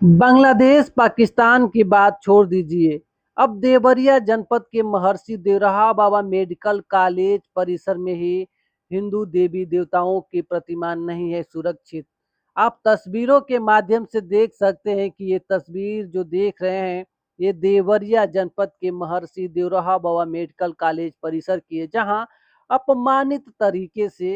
बांग्लादेश पाकिस्तान की बात छोड़ दीजिए। अब देवरिया जनपद के महर्षि देवराहा बाबा मेडिकल कॉलेज परिसर में ही हिंदू देवी देवताओं की प्रतिमा नहीं है सुरक्षित। आप तस्वीरों के माध्यम से देख सकते हैं कि ये तस्वीर जो देख रहे हैं ये देवरिया जनपद के महर्षि देवराहा बाबा मेडिकल कॉलेज परिसर की है, जहां अपमानित तरीके से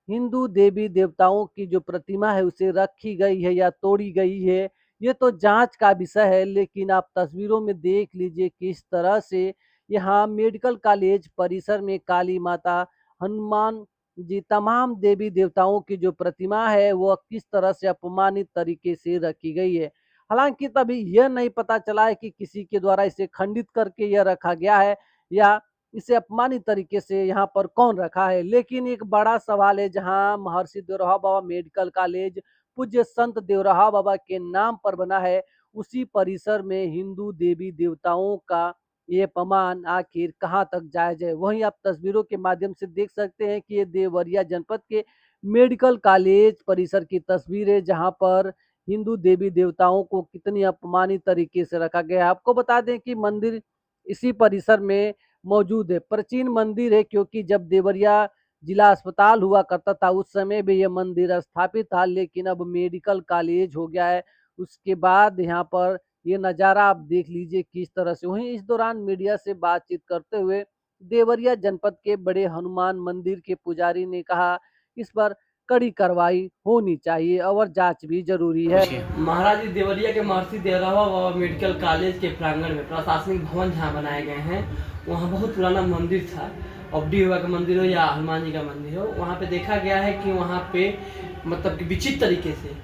हिंदू देवी देवताओं की जो प्रतिमा है उसे रखी गई है या तोड़ी गई है, ये तो जांच का विषय है। लेकिन आप तस्वीरों में देख लीजिए किस तरह से यहाँ मेडिकल कॉलेज परिसर में काली माता, हनुमान जी, तमाम देवी देवताओं की जो प्रतिमा है वो किस तरह से अपमानित तरीके से रखी गई है। हालांकि तभी यह नहीं पता चला है कि किसी के द्वारा इसे खंडित करके यह रखा गया है या इसे अपमानित तरीके से यहाँ पर कौन रखा है। लेकिन एक बड़ा सवाल है, जहाँ महर्षि देवराहा बाबा मेडिकल कॉलेज पूज्य संत देवराहा बाबा के नाम पर बना है, उसी परिसर में हिंदू देवी देवताओं का ये अपमान आखिर कहाँ तक जायज है। वहीं आप तस्वीरों के माध्यम से देख सकते हैं कि ये देवरिया जनपद के मेडिकल कॉलेज परिसर की तस्वीर है, जहाँ पर हिंदू देवी देवताओं को कितनी अपमानित तरीके से रखा गया है। आपको बता दें कि मंदिर इसी परिसर में मौजूद है, प्राचीन मंदिर है, क्योंकि जब देवरिया जिला अस्पताल हुआ करता था उस समय भी यह मंदिर स्थापित था, लेकिन अब मेडिकल कॉलेज हो गया है। उसके बाद यहाँ पर ये नज़ारा आप देख लीजिए किस तरह से। वहीं इस दौरान मीडिया से बातचीत करते हुए देवरिया जनपद के बड़े हनुमान मंदिर के पुजारी ने कहा, इस पर कड़ी कार्रवाई होनी चाहिए और जांच भी जरूरी है। महाराज जी, देवरिया के महर्षि देवराहा बाबा मेडिकल कॉलेज के प्रांगण में प्रशासनिक भवन जहाँ बनाए गए हैं, वहाँ बहुत पुराना मंदिर था। अवडी बाबा का मंदिर हो या हनुमान जी का मंदिर हो, वहाँ पे देखा गया है कि वहाँ पे मतलब कि विचित्र तरीके से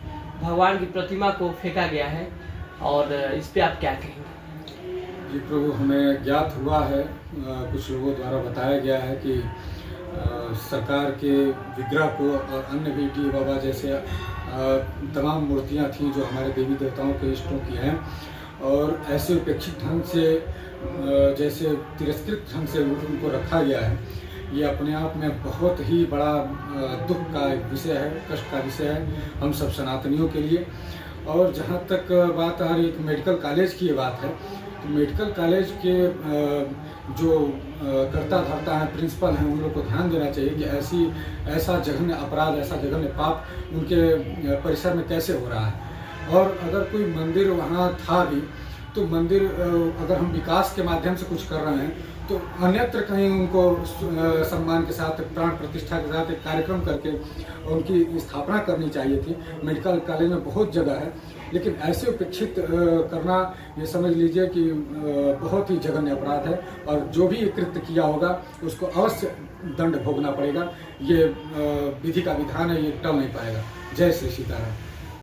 भगवान की प्रतिमा को फेंका गया है। और इस पे आप क्या कहेंगे? जी प्रभु, हमें ज्ञात हुआ है, कुछ लोगों द्वारा बताया गया है कि सरकार के विग्रह को और अन्य बेटी बाबा जैसे तमाम मूर्तियां थीं जो हमारे देवी देवताओं के इष्टों की हैं, और ऐसे उपेक्षित ढंग से जैसे तिरस्कृत ढंग से उनको रखा गया है। ये अपने आप में बहुत ही बड़ा दुख का विषय है, कष्ट का विषय है हम सब सनातनियों के लिए। और जहाँ तक बात आ रही एक मेडिकल कॉलेज की बात है, तो मेडिकल कॉलेज के जो कर्ता धर्ता हैं, प्रिंसिपल हैं, उन लोग को ध्यान देना चाहिए कि ऐसा जघन्य अपराध, ऐसा जघन्य पाप उनके परिसर में कैसे हो रहा है। और अगर कोई मंदिर वहाँ था भी, तो मंदिर अगर हम विकास के माध्यम से कुछ कर रहे हैं तो अन्यत्र कहीं उनको सम्मान के साथ, प्राण प्रतिष्ठा के साथ एक कार्यक्रम करके उनकी स्थापना करनी चाहिए थी। मेडिकल कॉलेज में बहुत जगह है, लेकिन ऐसे उपेक्षित करना, ये समझ लीजिए कि बहुत ही जघन्य अपराध है, और जो भी कृत्य किया होगा उसको अवश्य दंड भोगना पड़ेगा। ये विधि का विधान है, ये टल नहीं पाएगा। जय श्री सीताराम।